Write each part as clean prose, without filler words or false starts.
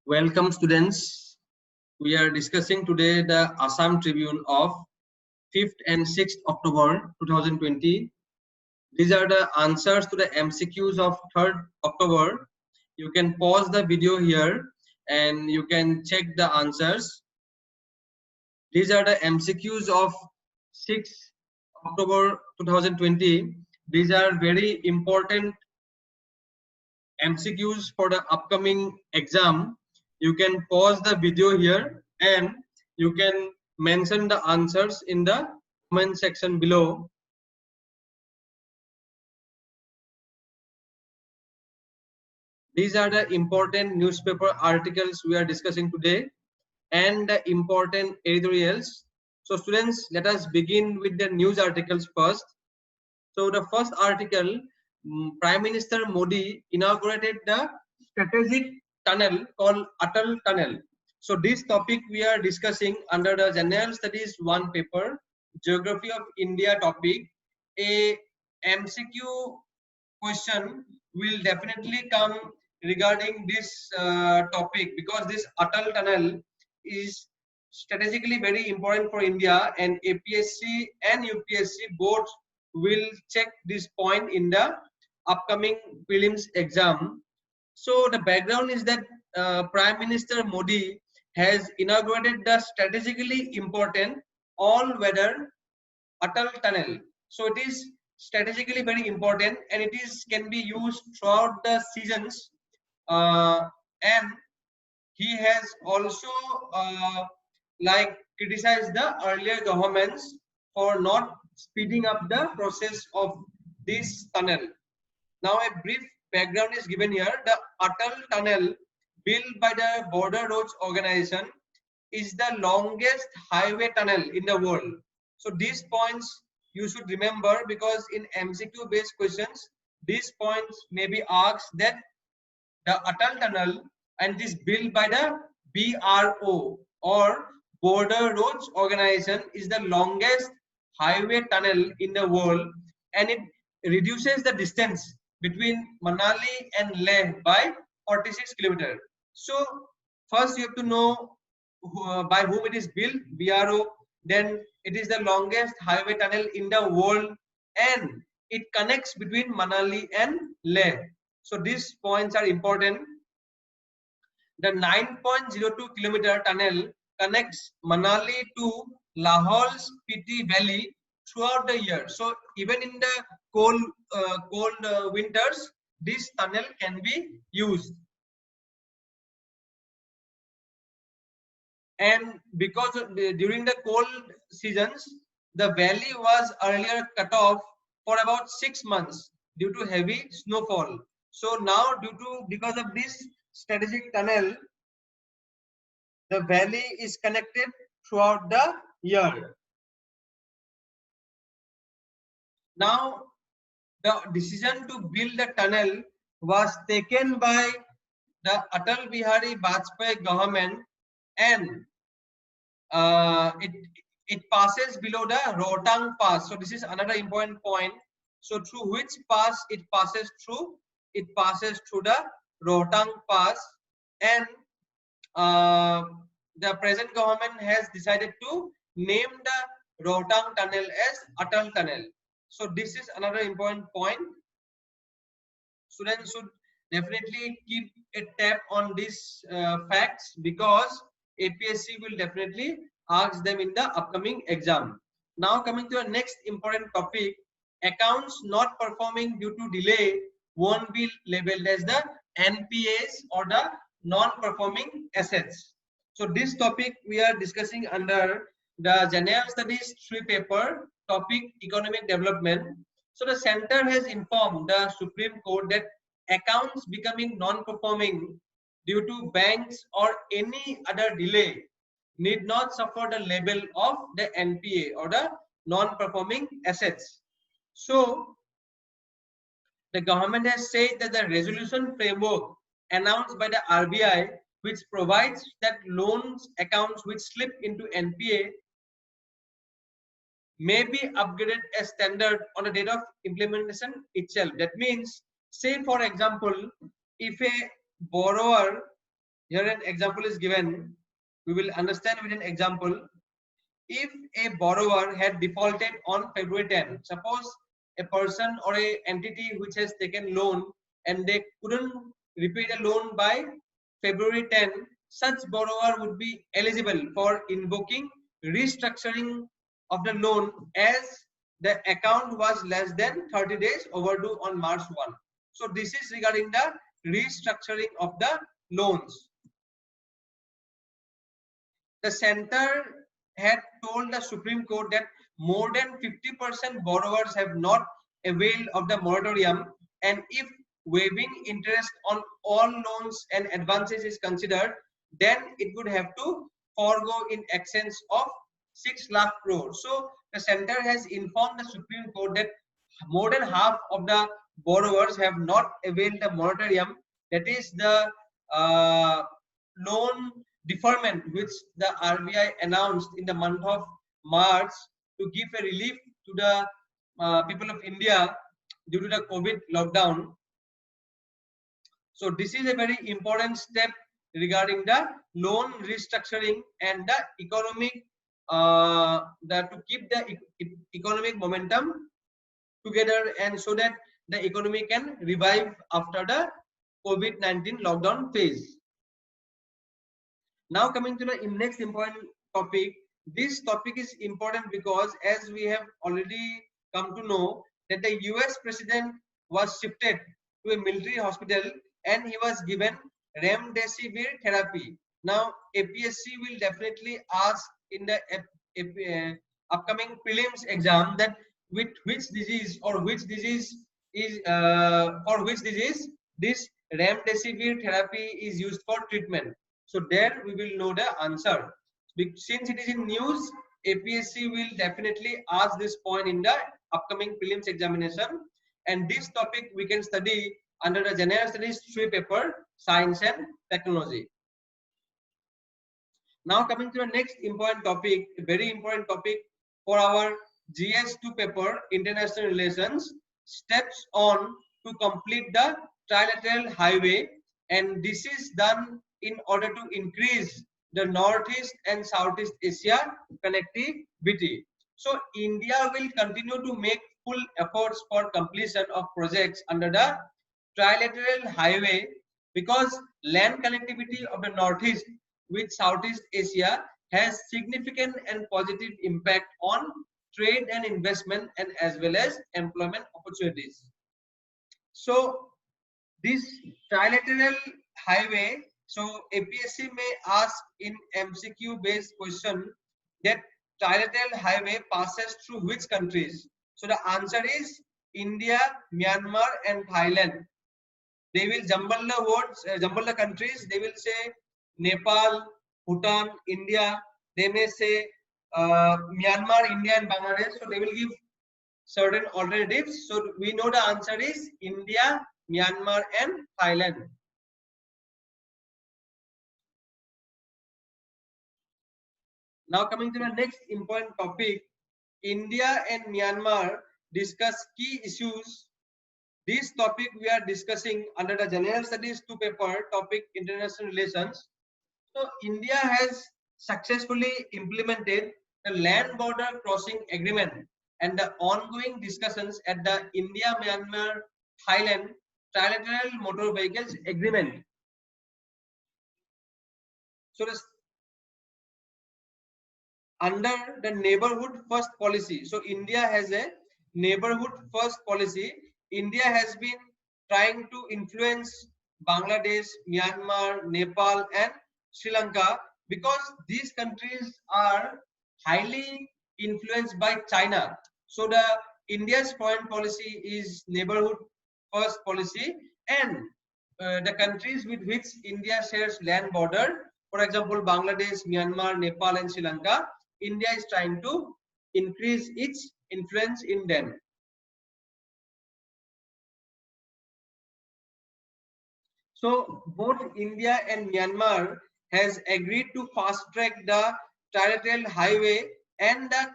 Welcome students. We are discussing today the Assam Tribune of 5th and 6th October 2020. These are the answers to the MCQs of 3rd October. You can pause the video here and you can check the answers. These are the MCQs of 6th October 2020. These are very important MCQs for the upcoming exam. You can pause the video here and you can mention the answers in the comment section below. These are the important newspaper articles we are discussing today and the important editorials. So students, let us begin with the news articles first. So the first article, Prime Minister Modi inaugurated the strategic tunnel called Atal Tunnel. So this topic we are discussing under the General Studies 1 paper, Geography of India topic. A MCQ question will definitely come regarding this topic because this Atal Tunnel is strategically very important for India, and APSC and UPSC both will check this point in the upcoming prelims exam. So the background is that Prime Minister Modi has inaugurated the strategically important all-weather Atal Tunnel. So it is strategically very important and it is can be used throughout the seasons. And he has also like criticized the earlier governments for not speeding up the process of this tunnel. Now a brief background is given here. The Atal Tunnel, built by the Border Roads Organization, is the longest highway tunnel in the world. So these points you should remember because in MCQ based questions, these points may be asked that the Atal Tunnel and this built by the BRO or Border Roads Organization is the longest highway tunnel in the world, and it reduces the distance between Manali and Leh by 46 kilometers. So first you have to know by whom it is built, BRO, then it is the longest highway tunnel in the world and it connects between Manali and Leh. So these points are important. The 9.02 kilometer tunnel connects Manali to Lahaul Spiti Valley throughout the year. So even in the cold winters, this tunnel can be used. And because during the cold seasons, the valley was earlier cut off for about 6 months due to heavy snowfall. So now because of this strategic tunnel, the valley is connected throughout the year. Now the decision to build the tunnel was taken by the Atal Bihari Vajpayee government, and it passes below the Rohtang Pass. So this is another important point. So through which pass it passes through? It passes through the Rohtang Pass, and the present government has decided to name the Rohtang Tunnel as Atal Tunnel. So this is another important point. Students should definitely keep a tab on these facts because APSC will definitely ask them in the upcoming exam. Now coming to our next important topic, accounts not performing due to delay won't be labeled as the NPAs or the non-performing assets. So this topic we are discussing under the General Studies 3 paper, topic economic development. So the center has informed the Supreme Court that accounts becoming non-performing due to banks or any other delay need not suffer the label of the NPA or the non-performing assets. So the government has said that the resolution framework announced by the RBI, which provides that loans accounts which slip into NPA may be upgraded as standard on the date of implementation itself. That means, say for example, if a borrower Here an example is given. We will understand with an example. If a borrower had defaulted on February 10, suppose a person or a entity which has taken loan and they couldn't repay the loan by February 10, such borrower would be eligible for invoking restructuring of the loan as the account was less than 30 days overdue on March 1. So this is regarding the restructuring of the loans. The center had told the Supreme Court that more than 50% borrowers have not availed of the moratorium, and if waiving interest on all loans and advances is considered, then it would have to forego in excess of 6 lakh crore. So the center has informed the Supreme Court that more than half of the borrowers have not availed the moratorium, that is the loan deferment which the RBI announced in the month of March to give a relief to the people of India due to the COVID lockdown. So this is a very important step regarding the loan restructuring and the economic to keep the economic momentum together, and so that the economy can revive after the COVID-19 lockdown phase. Now coming to the next important topic. This topic is important because as we have already come to know that the US president was shifted to a military hospital and he was given remdesivir therapy. Now APSC will definitely ask in the upcoming prelims exam that with which disease or which disease is for which disease this remdesivir therapy is used for treatment. So there we will know the answer. Since it is in news, APSC will definitely ask this point in the upcoming prelims examination. And this topic we can study under the General Studies 3 paper, Science and Technology. Now coming to the next important topic, a very important topic for our GS2 paper, International Relations, steps on to complete the trilateral highway, and this is done in order to increase the Northeast and Southeast Asia connectivity. So India will continue to make full efforts for completion of projects under the trilateral highway because land connectivity of the Northeast with Southeast Asia has significant and positive impact on trade and investment and as well as employment opportunities. So this trilateral highway, so APSC may ask in MCQ based question that trilateral highway passes through which countries? So the answer is India, Myanmar and Thailand. They will jumble the words, jumble the countries. They will say Nepal, Bhutan, India. They may say Myanmar, India and Bangladesh. So they will give certain alternatives. So we know the answer is India, Myanmar and Thailand. Now coming to the next important topic, India and Myanmar discuss key issues. This topic we are discussing under the General Studies 2 paper, topic International Relations. So India has successfully implemented the land border crossing agreement and the ongoing discussions at the India-Myanmar Thailand trilateral motor vehicles agreement. So under the neighborhood first policy, so India has a neighborhood first policy. India has been trying to influence Bangladesh, Myanmar, Nepal and Sri Lanka because these countries are highly influenced by China. So the India's foreign policy is neighborhood first policy, and the countries with which India shares land border, for example Bangladesh, Myanmar, Nepal and Sri Lanka, India is trying to increase its influence in them. So both India and Myanmar has agreed to fast track the trilateral highway and the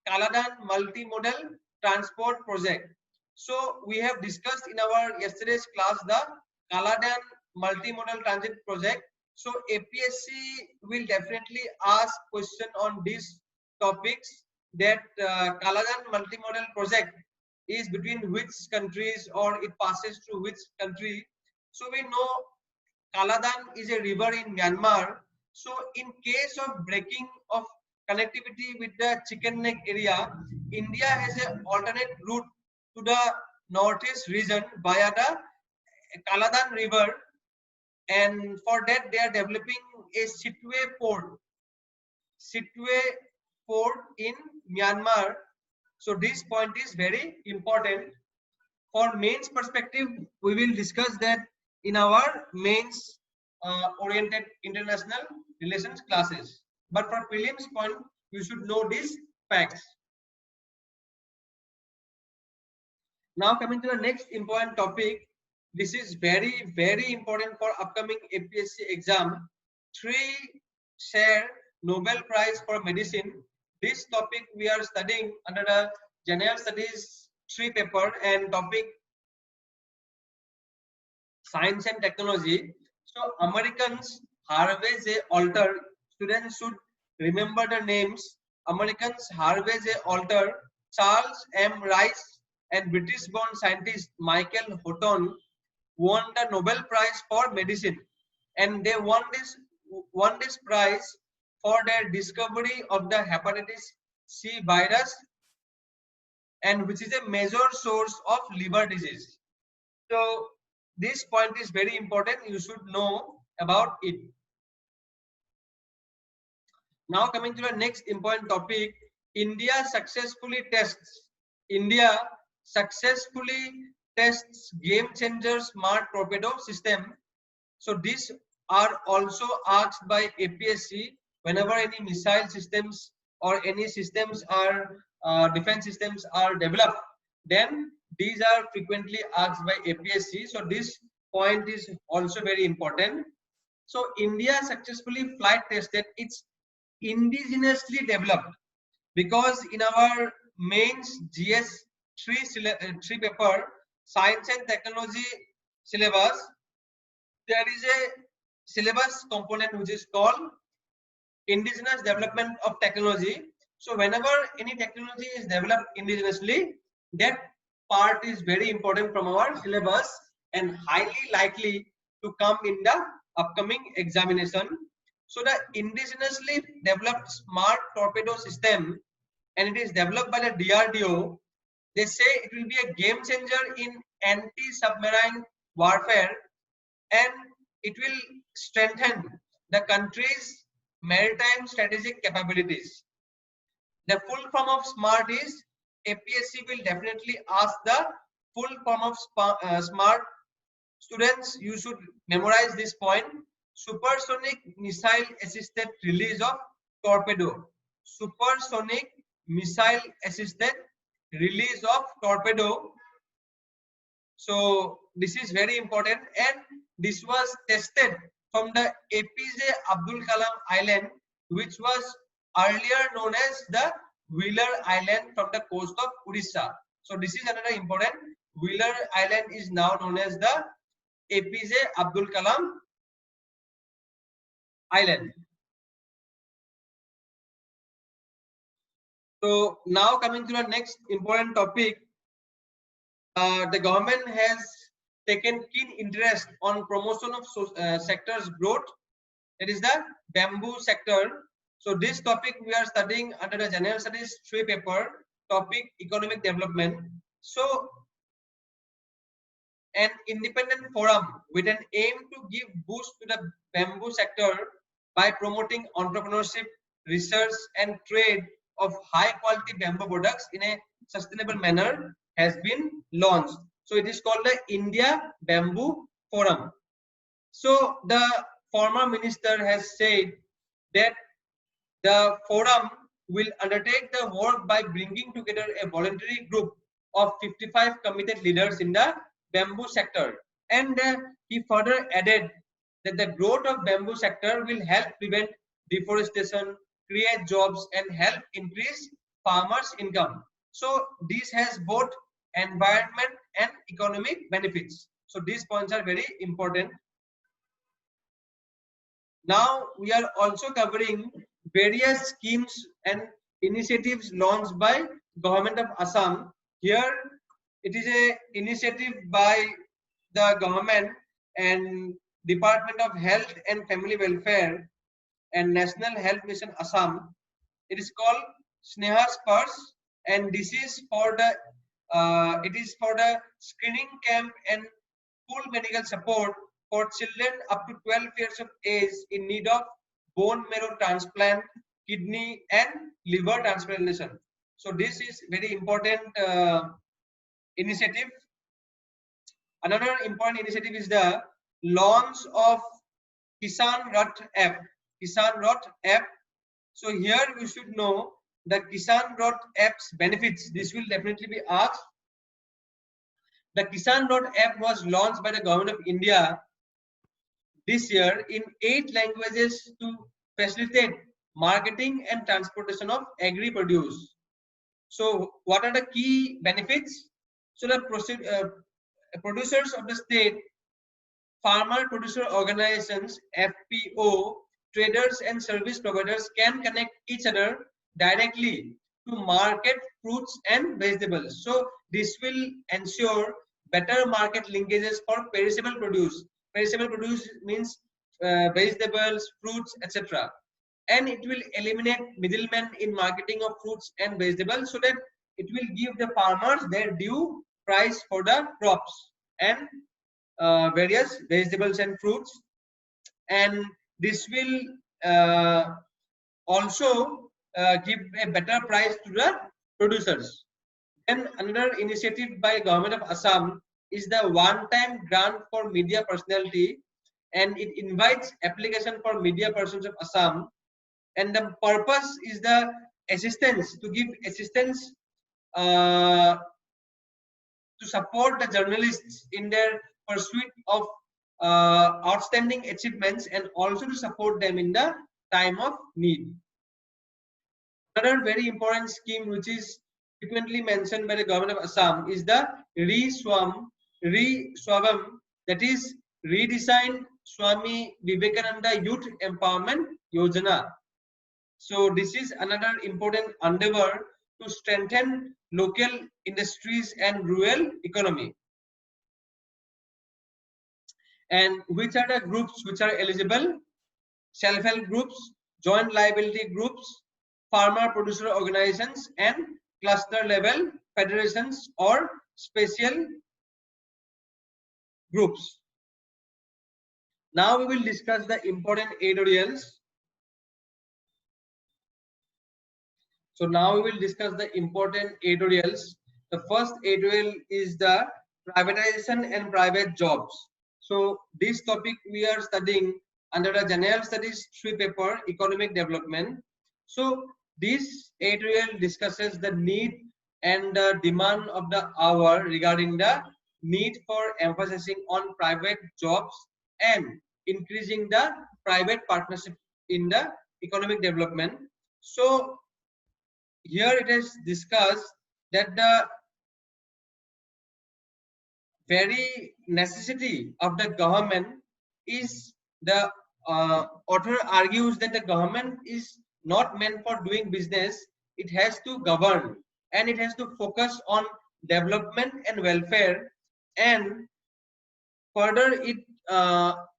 Kaladan multimodal transport project. So we have discussed in our yesterday's class the Kaladan multimodal transit project. So APSC will definitely ask question on these topics, that Kaladan multimodal project is between which countries or it passes through which country. So we know Kaladan is a river in Myanmar. So in case of breaking of connectivity with the Chicken Neck area, India has an alternate route to the northeast region via the Kaladan river, and for that they are developing a Sitwe port in Myanmar. So this point is very important. For mains perspective, we will discuss that in our mains oriented international relations classes. But for prelims point, you should know these facts. Now coming to the next important topic, this is very important for upcoming APSC exam. 3 share Nobel Prize for Medicine. This topic we are studying under the General Studies 3 paper and topic Science and Technology. So Americans Harvey J. Alter, students should remember the names. Americans Harvey J. Alter, Charles M. Rice, and British-born scientist Michael Houghton won the Nobel Prize for Medicine, and they won this prize for their discovery of the hepatitis C virus, and which is a major source of liver disease. So this point is very important. You should know about it. Now coming to the next important topic, India successfully tests game changer smart torpedo system. So these are also asked by APSC whenever any missile systems or any systems are defense systems are developed. Then these are frequently asked by APSC. So this point is also very important. So India successfully flight tested its indigenously developed, because in our mains GS 3 paper Science and Technology syllabus, there is a syllabus component which is called indigenous development of technology. So whenever any technology is developed indigenously, that part is very important from our syllabus and highly likely to come in the upcoming examination. So the indigenously developed smart torpedo system, and it is developed by the DRDO. They say it will be a game changer in anti-submarine warfare, and it will strengthen the country's maritime strategic capabilities. The full form of SMART is, APSC will definitely ask the full form of SMART. Students, you should memorize this point. Supersonic missile assisted release of torpedo. Supersonic missile assisted release of torpedo. So this is very important, and this was tested from the APJ Abdul Kalam Island, which was earlier known as the Wheeler Island from the coast of Odisha. So this is another important. Wheeler Island is now known as the APJ Abdul Kalam Island. So now coming to the next important topic, the government has taken keen interest on promotion of sector's growth. It is the bamboo sector. So this topic we are studying under the General Studies 3 paper, topic economic development. So an independent forum with an aim to give boost to the bamboo sector by promoting entrepreneurship, research and trade of high quality bamboo products in a sustainable manner has been launched. So it is called the India Bamboo Forum. So the former minister has said that the forum will undertake the work by bringing together a voluntary group of 55 committed leaders in the bamboo sector. And he further added that the growth of bamboo sector will help prevent deforestation, create jobs and help increase farmers' income. So this has both environment and economic benefits. So these points are very important. Now we are also covering various schemes and initiatives launched by Government of Assam. Here it is a initiative by the government and Department of Health and Family Welfare and National Health Mission Assam. It is called Sneha Spurs, and this is for the screening camp and full medical support for children up to 12 years of age in need of bone marrow transplant, kidney and liver transplantation. So this is very important initiative. Another important initiative is the launch of Kisan Rath app. Kisan Rath app. So here we should know the Kisan Rath app's benefits. This will definitely be asked. The Kisan Rath app was launched by the Government of India this year in 8 languages to facilitate marketing and transportation of agri produce. So what are the key benefits? So the producers of the state, farmer producer organizations, FPO, traders and service providers can connect each other directly to market fruits and vegetables. So this will ensure better market linkages for perishable produce. Perishable produce means vegetables, fruits, etc. And it will eliminate middlemen in marketing of fruits and vegetables, so that it will give the farmers their due price for the crops and various vegetables and fruits. And this will also give a better price to the producers. Then another initiative by Government of Assam is the one-time grant for media personality, and it invites application for media persons of Assam, and the purpose is the assistance, to give assistance uh, to support the journalists in their pursuit of outstanding achievements, and also to support them in the time of need. Another very important scheme which is frequently mentioned by the Government of Assam is the Re-Swavam, that is Redesign Swami Vivekananda Youth Empowerment Yojana. So this is another important endeavor to strengthen local industries and rural economy. And which are the groups which are eligible? Self-help groups, joint liability groups, farmer producer organizations and cluster level federations or special groups. Now we will discuss the important editorials. So now we will discuss the important editorials. The first editorial is the privatization and private jobs. So this topic we are studying under the General Studies 3 paper, Economic Development. So this editorial discusses the need and the demand of the hour regarding the need for emphasizing on private jobs and increasing the private partnership in the economic development. So here it is discussed that the very necessity of the government is the author argues that the government is not meant for doing business. It has to govern and it has to focus on development and welfare. And further it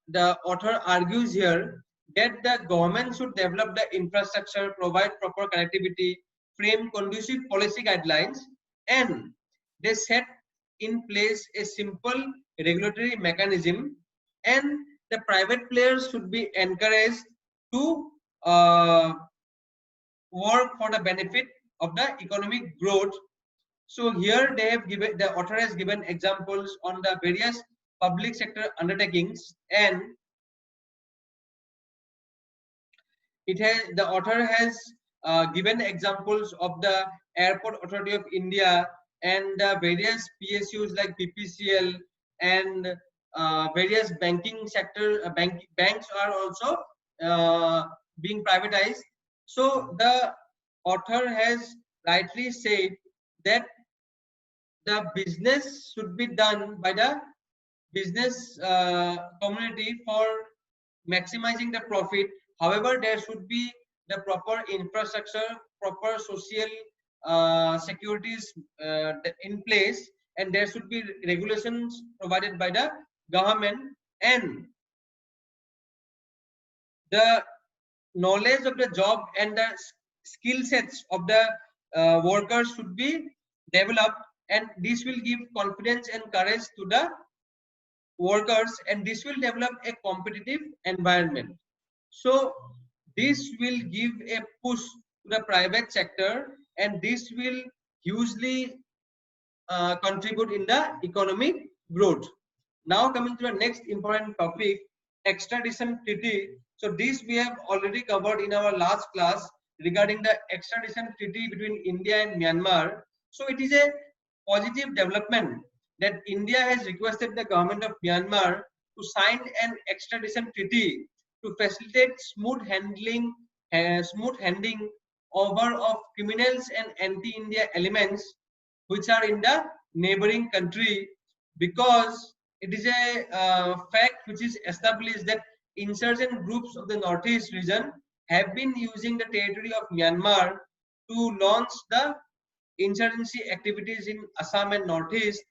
the author argues here that the government should develop the infrastructure, provide proper connectivity, frame conducive policy guidelines, and they set in place a simple regulatory mechanism, and the private players should be encouraged to work for the benefit of the economic growth. So here they have given, the author has given examples on the various public sector undertakings, and it has, the author has given examples of the Airport Authority of India and the various PSUs like BPCL, and various banking sector banks are also being privatized. So the author has rightly said that the business should be done by the business community for maximizing the profit. However, there should be the proper infrastructure, proper social securities in place, and there should be regulations provided by the government, and the knowledge of the job and the skill sets of the workers should be developed, and this will give confidence and courage to the workers, and this will develop a competitive environment. So this will give a push to the private sector, and this will hugely contribute in the economic growth. Now coming to the next important topic, extradition treaty. So this we have already covered in our last class regarding the extradition treaty between India and Myanmar. So it is a positive development that India has requested the government of Myanmar to sign an extradition treaty to facilitate smooth handing over of criminals and anti-India elements which are in the neighboring country, because it is a fact which is established that insurgent groups of the northeast region have been using the territory of Myanmar to launch the insurgency activities in Assam and northeast,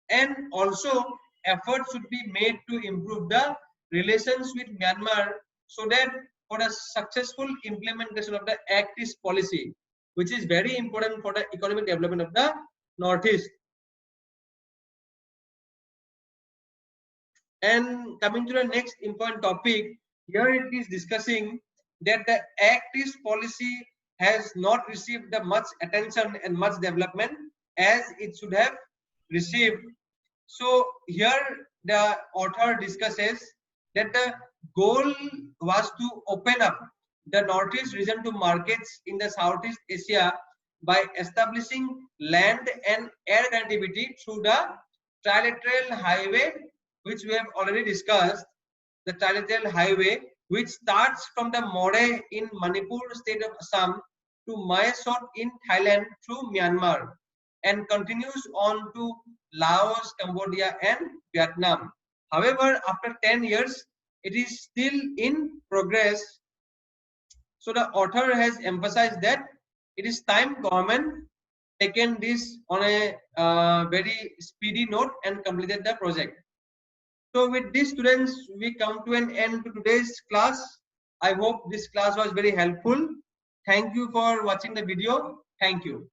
and also efforts should be made to improve the relations with Myanmar so that for a successful implementation of the Act East policy, which is very important for the economic development of the northeast. And coming to the next important topic, here it is discussing that the Act East policy has not received the much attention and much development as it should have received. So here the author discusses that the goal was to open up the northeast region to markets in the Southeast Asia by establishing land and air connectivity through the trilateral highway, which we have already discussed. The trilateral highway, which starts from the More in Manipur state of Assam to Mysore in Thailand through Myanmar, and continues on to Laos, Cambodia and Vietnam. However, after 10 years, it is still in progress. So the author has emphasized that it is time government taken this on a very speedy note and completed the project. So with this, students, we come to an end to today's class. I hope this class was very helpful. Thank you for watching the video. Thank you.